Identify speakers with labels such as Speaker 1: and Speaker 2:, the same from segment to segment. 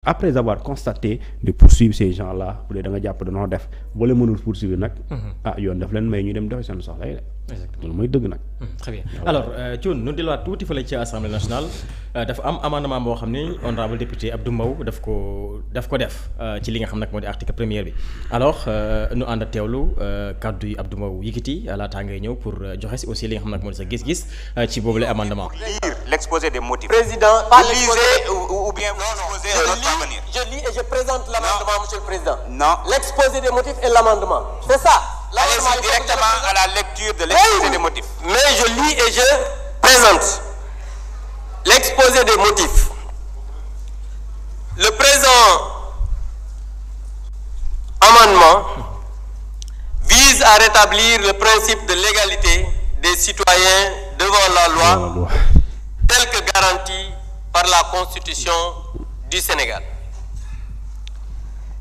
Speaker 1: Après avoir constaté de poursuivre ces gens-là bu dee da nga jàpp dañoo def boo leen mënul poursuivre nag. yoon daf leen may ñu dem doxi seen soxla yi de.
Speaker 2: exactement
Speaker 1: loolu mooy dëgg nag.
Speaker 2: très bien alors Thioune nu delluwaat tuuti fële ci assemblée nationale dafa am amendement boo xam ni honorable député Abdou Mbow daf ko def ci li nga xam nag moo di article premier bi alors nu ànd a teewlu kàddu yi Abdou Mbow yëkkati laataa ngay ñëw pour joxe si aussi li nga xam nag moo di sa gis-gis ci boobule amendement.
Speaker 3: Lire l'exposé des motifs.
Speaker 4: Président, pas
Speaker 3: Lisez ou bien vous exposez un autre avenir.
Speaker 4: Je lis et je présente l'amendement, Monsieur le Président.
Speaker 3: Non.
Speaker 4: L'exposé des motifs et l'amendement. C'est ça.
Speaker 3: Allez-y directement à la lecture de l'exposé des motifs.
Speaker 4: Mais je lis et je présente l'exposé des motifs. Le présent amendement vise à rétablir le principe de l'égalité des citoyens devant la loi tel que garanti par la Constitution du Sénégal.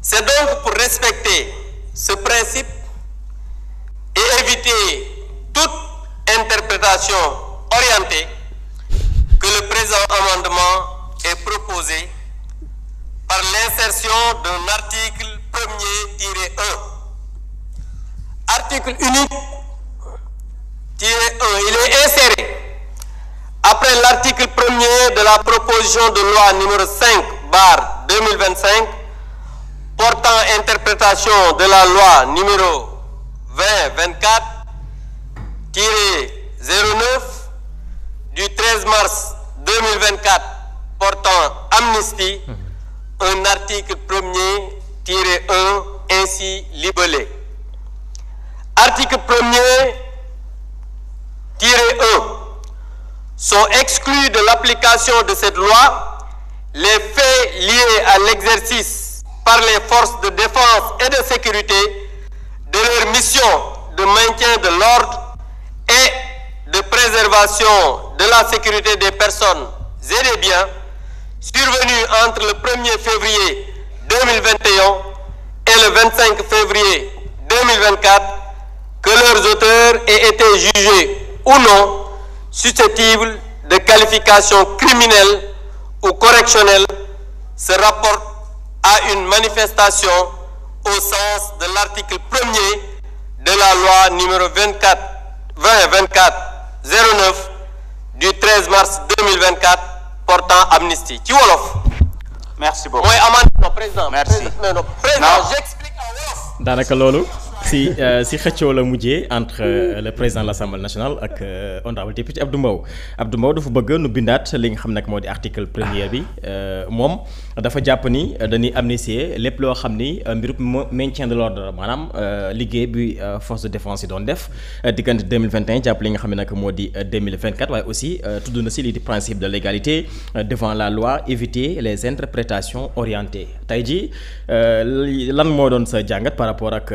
Speaker 4: C'est donc pour respecter ce principe et éviter toute interprétation orientée que le présent amendement est proposé par l'insertion d'un article 1er-1. Article unique -1. Il est inséré après l'article 1er de la proposition de loi numéro 5/2025 portant interprétation de la loi numéro 2024-09 du 13 mars 2024 portant amnistie, un article 1er-1 ainsi libellé. Article 1er-1. Sont exclus de l'application de cette loi les faits liés à l'exercice par les forces de défense et de sécurité de leur mission de maintien de l'ordre et de préservation de la sécurité des personnes et des biens survenus entre le 1er février 2021 et le 25 février 2024, que leurs auteurs aient été jugés ou non susceptibles de qualification criminelle ou correctionnelle se rapporte à une manifestation au sens de l'article 1er de la loi numéro 2024-09 du 13 mars 2024 portant amnistie. Ci wolof.
Speaker 3: Merci beaucoup.
Speaker 4: mooy amendement président.
Speaker 3: Merci.
Speaker 4: Président, j'explique en wolof.
Speaker 2: daanaka loolu si xëccoo la mujjee entre le président de l'Assemblée nationale ak honorable député Abdou Mbow dafa bëgg nu bindaat li nga xam nag moo di article premier bi moom dafa jàpp ni dañuy amnistier lépp loo xam ni mbirum maintien de l'ordre maanaam liggéey bi force de défense yi doon def diggante 2021 jàpp li nga xam ne nag moo di 2024 waaye aussi tudd na si lii di principe de l'égalité devant la loi, éviter les interprétations orientées. Tey jii lan moo doon sa jàngat par rapport ak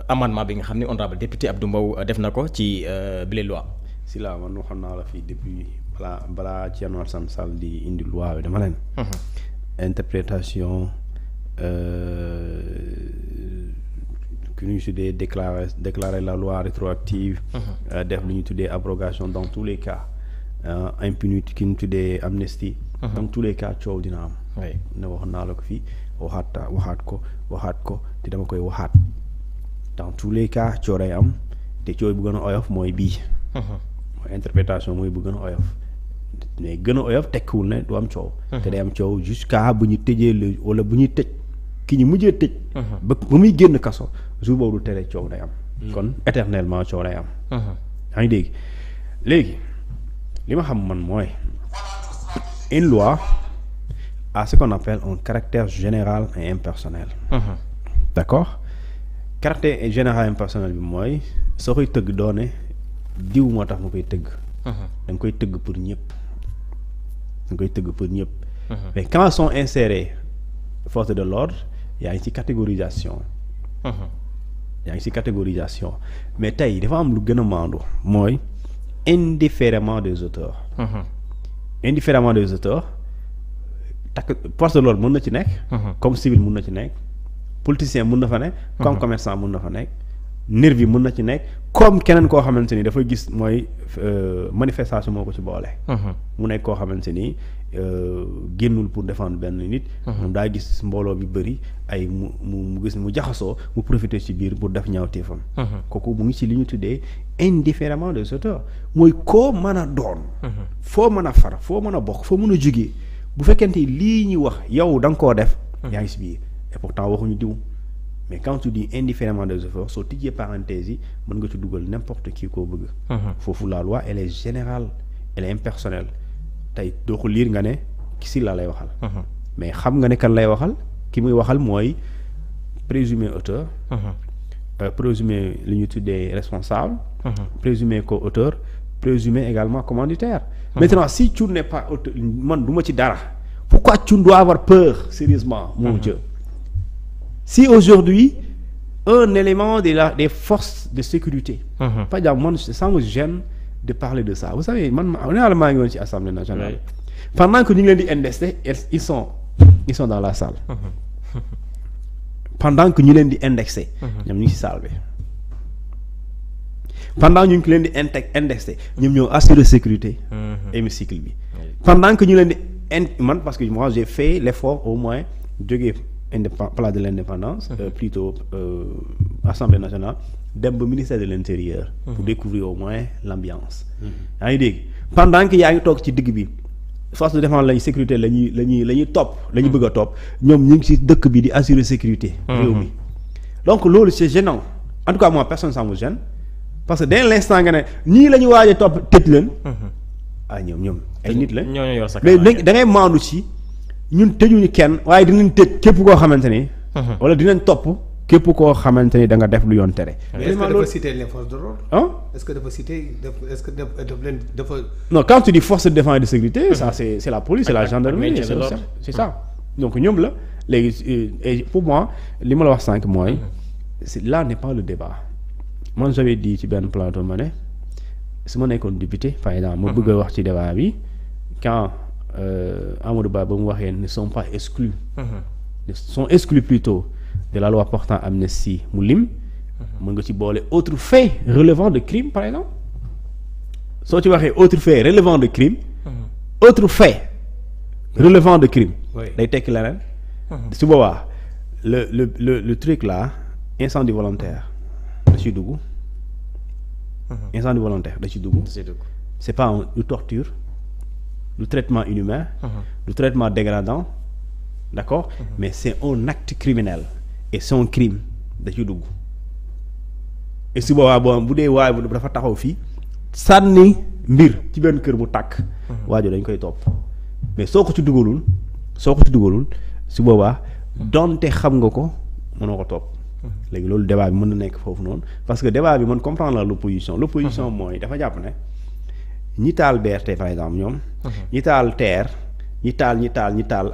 Speaker 2: amendement bi nga xam ne honorable député Abdou Mbow def na ko ci bile loi.
Speaker 1: si la man waxoon naa la fii depuis balaa Thierno Alassane Sall di indi loi bi dama leen. interprétation ki ñuy tuddee déclarer la loi rétroactive. def lu ñuy tuddee abrogation dans tous les cas. impunité ki ñu tuddee amnistie. dans tous les cas coow dina am. ne wax naa la ko fii waxaat ko te dama koy waxaat. dans tous les cas coow day am te coow bu gën a oyof mooy bii. mooy interprétation mooy bu gën a oyof. mais gën a oyof tekkiwul ne du am coow. te day am coow jusqu'à bu ñu tëjee wala bu ñuy tëj ki ñu mujjee tëj. ba muy génn kaso jour boobu du tere coow day am. kon éternellement coow day am. yaa ngi dégg léegi li ma xam man mooy une loi a ce qu'on appelle un caractère général et impersonnel. D'accord? Caractère général et impersonnel bi mooy soo koy tëgg doone diw moo tax ma koy tëgg. da nga koy tëgg pour ñëpp. Mais quand sont insérés forces de l'ordre yaa ngi ci catégorisation. Mais tey dafa am lu gën a maandu mooy indifféremment des auteurs. takk force de l'ordre mën na ci nekk. comme civil mën na ci nekk. politicien mën na fa nekk. comme commerçant mën na fa nekk. nervi mën na ci nekk comme keneen koo xamante ni dafa gis mooy manifestation moo ko ci boole. mu nekk koo xamante ni génnul pour défendre benn nit. moom daa gis mbooloo bi bëri ay mu gis mu jaxasoo mu profiter ci biir pour def ñaawteefam. kooku mu ngi ci li ñu tuddee indifféremment des auteurs mooy koo mën a doon. foo mën a far foo mën a bokk foo mën a jugee bu fekkente lii ñuy wax yow da nga koo def. yaa ngi si biir et pourtant waxuñu diw. mais quand tu dis indifféremment des efforts soo tijjee parenthèse yi mën nga ci dugal n'importe qui koo bëgg. foofu la loi elle est générale elle est impersonnelle tey doo ko liir nga ne si la lay waxal. mais xam nga ne kan lay waxal ki muy waxal mooy présumé auteur. présumé li ñu tuddee responsable. présumé co-auteur présumé également commanditaire. maintenant si Thioune n'est pas auteur man du ma ci dara pourquoi Thioune doit avoir peur sérieusement mon Dieu. Si aujourd'hui un élément des forces de sécurité. par exemple man ça me gêne de parler de ça vous savez man maa ngi woon ci assemblée nationale. pendant que ñu ngi leen di indexé ils sont dans la salle. pendant que ñu leen di indexé. ñoom ñu ngi ci salle bi. pendant ñu ngi leen di indexé ñoom ñoo assurer sécurité. hémicycle bi. pendant que ñu leen di man parce que moi j'ai fait l'effort au moins jógee. place de l'indépendance plutôt Assemblée nationale dem ba ministère de l'intérieur pour découvrir au moins l'ambiance yaa ngi dégg pendant que yaa ngi toog ci digg bi force de défense lañu sécurité la ñuy topp la ñu bëgg a topp ñoom ñu ngi ci dëkk bi di assurer sécurité réew mi donc loolu c'est gênant en tout cas moi personne ça me gêne parce que dès l'instant nga ne ñii la ñu waaj a topp tëj leen ñoom ay nit la mais da ngay maandu ci ñun tëjuñu kenn waaye dinañ tëj képp koo xamante ni. wala dinañ topp képp koo xamante ni da nga def lu yoon tere.
Speaker 5: est-ce que dafa citer les forces de l'ordre. est-ce que dafa citer est-ce que daf leen dafa.
Speaker 1: non quand tu dis force de défense et de sécurité. ça c'est la police c'est la gendarmerie c'est ça. donc ñoom la léegi et pour moi li ma la wax sànq mooy. là n'est pas le débat. man j'avais dit ci benn plateau ma ne su ma nekkoon député par exemple ma bëgg a wax ci débat bi quand. Amadou Ba ba mu waxee ne sont pas exclus. sont exclus plutôt de la loi portant amnistie mu lim. mën nga ci boole autre fait relevant de crime par exemple. soo ci waxee autre fait relevant de crime. autre fait relevant de crime. day tekki leneen. su boobaa le truc là incendie volontaire da ciy dugg. incendie volontaire da ciy dugg. c'est pas du torture. du traitement inhumain. du traitement dégradant d'accord. mais c'est un acte criminel et c'est un crime da ciy dugg et su boobaa bu dee waaye bu dafa taxaw fii sànni mbir ci benn kër bu tàkk. waajo dañ koy topp mais soo ko ci dugalul su boobaa donte xam nga ko mënoo ko topp. léegi loolu débat bi mën na nekk foofu noonu parce que débat bi mën comprendre la l'opposition mooy dafa jàpp ne ñi taal BRT par exemple ñoom. ñi taal TER ñi taal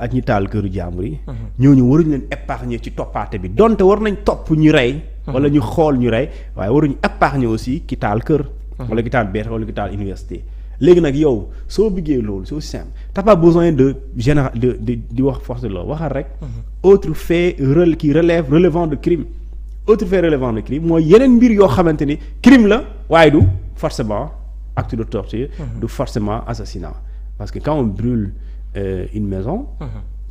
Speaker 1: ak ñi taal këru jàmbur yi. ñooñu waruñu leen épargner ci toppaate bi donte war nañ topp ñu rey. wala ñu xool ñu rey waaye waruñu épargner aussi ki taal kër. wala ki taal BRT wala ki taal université. léegi nag yow soo bëggee loolu c'est aussi simple t'as pas besoin de di wax force de l'ordre waxal rek. autre fait relevant de crime. autre fait relevant de crime mooy yeneen mbir yoo xamante ni crime la waaye du forcément acte de torture. du forcément assassinat parce que quand on brûle une maison.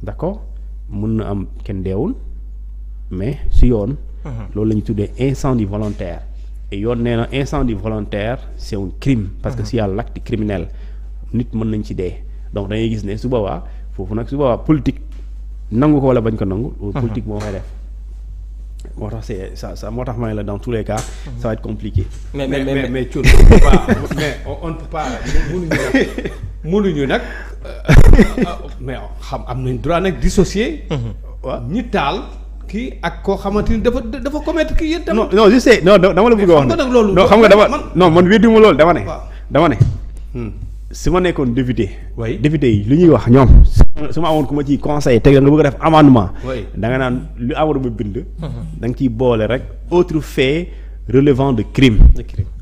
Speaker 1: d'accord mun na am kenn deewul mais si yoon. loolu la ñu tuddee incendie volontaire. et yoon nee na incendie volontaire c'est un crime. parce que s'il y a l'acte criminel nit mën nañ ci dee. donc dañuy gis ne su boobaa foofu nag su boobaa politique nangu ko wala bañ ko nangu. politique moo koy def. moo tax c'est ça moo tax ma ne la dans tous les cas. ça va être compliqué.
Speaker 5: mais Thioune mais on ne peut pas mënuñu nag mais xam am nañ droit nag dissocier. waaw ñi taal. kii ak koo xamante ni dafa commettre kii yéen tamit. non
Speaker 1: je sais non dama la bëgg a wax ne non xam nga man weddiwuma loolu dama ne. su ma nekkoon député. député yi lu ñuy wax ñoom. su ma amoon ku ma ciy conseil teg nga bëgg a def amendement. da nga naan lu Amadou Ba bind. da nga ciy boole rek autre fait relevant de crime.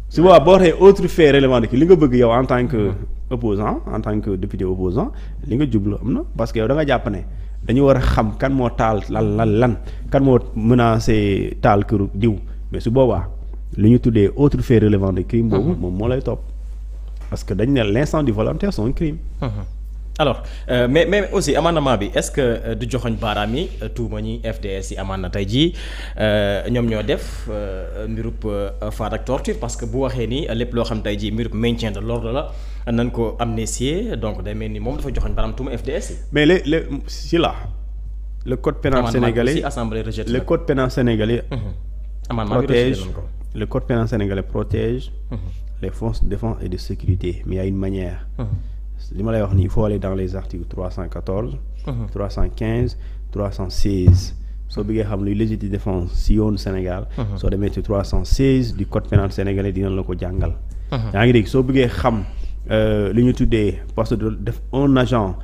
Speaker 1: su boobaa boo waxee autre fait relevant de crime li nga bëgg yow en tant que opposant en tant que député opposant li nga jublu am na parce que yow da nga jàpp ne. dañu war a xam kan moo taal lan kan moo menacé taal këru diw mais su boobaa li ñu tuddee autre fait relevant de crime boobu moom moo lay topp parce que dañ ne l'incendie volontaire c'est un crime.
Speaker 2: alors mais aussi amendement bi est-ce que du joxoñ baaraam yi tuuma ñi FDS yi amaan na tey jii ñoom ñoo def mbirub faat ak torture parce que bu waxee ni lépp loo xam tey jii mbirub maintien de l'ordre la nañ ko amnistier donc day mel ni moom dafa joxoñ baaraam tuuma FDS yi.
Speaker 1: mais si là le code pénal sénégalais le code pénal sénégalais protège le code pénal sénégalais protège les forces de défense et de sécurité mais il y a une manière. li ma lay wax nii il faut aller dans les articles 314 315 316 soo bëggee xam luy légitime défense si yoonu Sénégal soo demee ci 316 du code pénal sénégalais dina la ko jàngal yaa ngi dégg soo bëggee xam li ñu tuddee poste de def un agent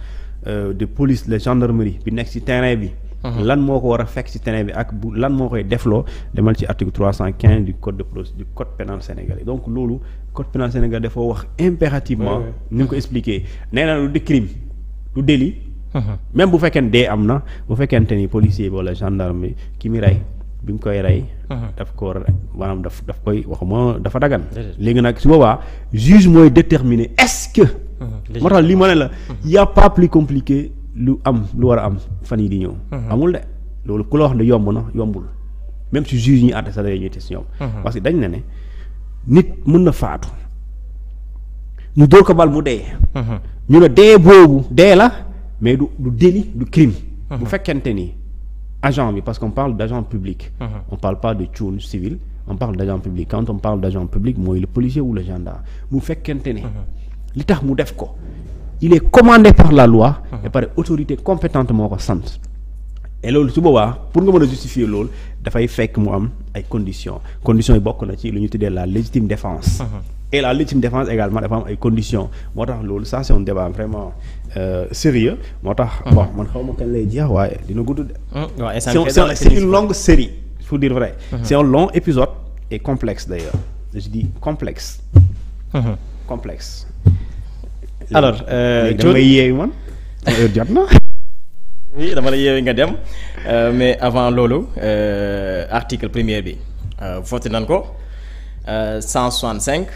Speaker 1: de police de gendarmerie bi nekk ci terrain bi lan moo ko war a fekk ci terrain bi ak bu lan moo koy defloo demal ci article 315 du code du code pénal sénégalais donc loolu code pénal sénégalais dafa wax impérativement ni nga ko expliqué nee na lu di crime lu délit même bu fekkee dee am na bu fekkente ni policier bi wala gendarme ki mi rey bi mu koy rey daf ko maanaam daf koy waxuma dafa dagan léegi nag su boobaa juge mooy déterminer est-ce que moo tax li ma ne la y a pas plus compliqué lu war a am fan yi di ñëw amul de loolu ku la wax ne yomb na yombul même si juge ñi àtte sax dañuy te si ñoom parce que dañ ne nit mën na faatu ñu dóor ko bal mu dee ñu ne dee boobu dee la mais du délit du crime bu fekkente ni agent bi parce qu'on parle d'agent public on parle pas de cuun civil on parle d'agent public quand on parle d'agent public mooy le policier ou le gendarme bu fekkente ni li tax mu def ko il est commandé par la loi et par autorité compétente moo ko sant et loolu su boobaa pour nga mën a justifier loolu dafay fekk mu am ay conditions yi bokk na ci lu ñu tuddee la légitime défense et la légitime défense également dafa am ay conditions moo tax loolu ça c'est un débat vraiment sérieux moo tax bon man xaw ma kañ lay jeex waaye dina gudd de c'est une longue série il faut dire vrai c'est un long épisode et complexe d'ailleurs je dis complexe
Speaker 2: alors
Speaker 1: damay yeewu man heure jot na
Speaker 2: oui dama la yeewu nga dem mais avant loolu article premier bi voté nan ko 165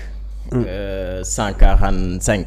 Speaker 2: 145